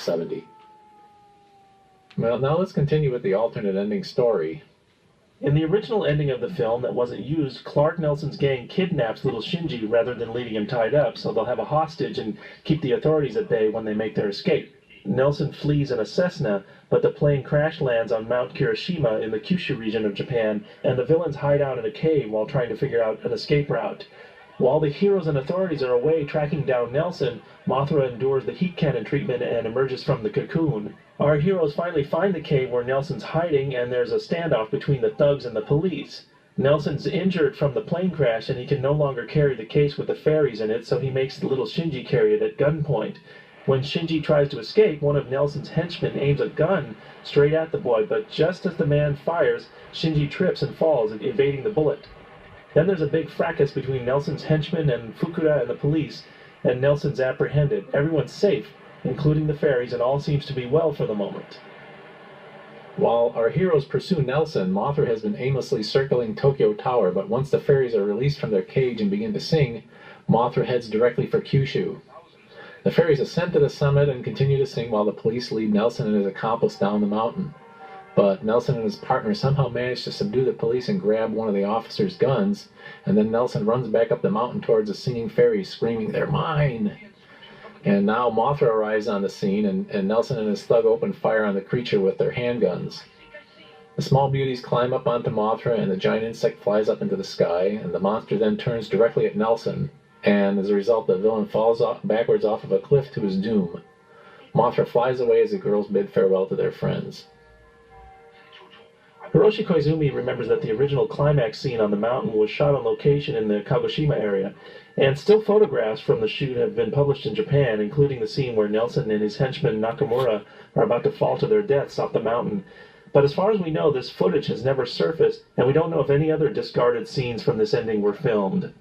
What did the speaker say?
70. Well, now let's continue with the alternate ending story. In the original ending of the film that wasn't used, Clark Nelson's gang kidnaps little Shinji rather than leaving him tied up, so they'll have a hostage and keep the authorities at bay when they make their escape. Nelson flees in a Cessna, but the plane crash lands on Mount Kirishima in the Kyushu region of Japan, and the villains hide out in a cave while trying to figure out an escape route. While the heroes and authorities are away tracking down Nelson, Mothra endures the heat cannon treatment and emerges from the cocoon. Our heroes finally find the cave where Nelson's hiding, and there's a standoff between the thugs and the police. Nelson's injured from the plane crash, and he can no longer carry the case with the fairies in it, so he makes the little Shinji carry it at gunpoint. When Shinji tries to escape, one of Nelson's henchmen aims a gun straight at the boy, but just as the man fires, Shinji trips and falls, evading the bullet. Then there's a big fracas between Nelson's henchmen and Fukuda and the police, and Nelson's apprehended. Everyone's safe, including the fairies, and all seems to be well for the moment. While our heroes pursue Nelson, Mothra has been aimlessly circling Tokyo Tower, but once the fairies are released from their cage and begin to sing, Mothra heads directly for Kyushu. The fairies ascend to the summit and continue to sing while the police lead Nelson and his accomplice down the mountain. But Nelson and his partner somehow manage to subdue the police and grab one of the officers' guns, and then Nelson runs back up the mountain towards the singing fairies, screaming, "They're mine!" And now Mothra arrives on the scene, and Nelson and his thug open fire on the creature with their handguns. The small beauties climb up onto Mothra, and the giant insect flies up into the sky, and the monster then turns directly at Nelson, and as a result the villain falls backwards off of a cliff to his doom. Mothra flies away as the girls bid farewell to their friends. Hiroshi Koizumi remembers that the original climax scene on the mountain was shot on location in the Kagoshima area, and still photographs from the shoot have been published in Japan, including the scene where Nelson and his henchman Nakamura are about to fall to their deaths off the mountain. But as far as we know, this footage has never surfaced, and we don't know if any other discarded scenes from this ending were filmed.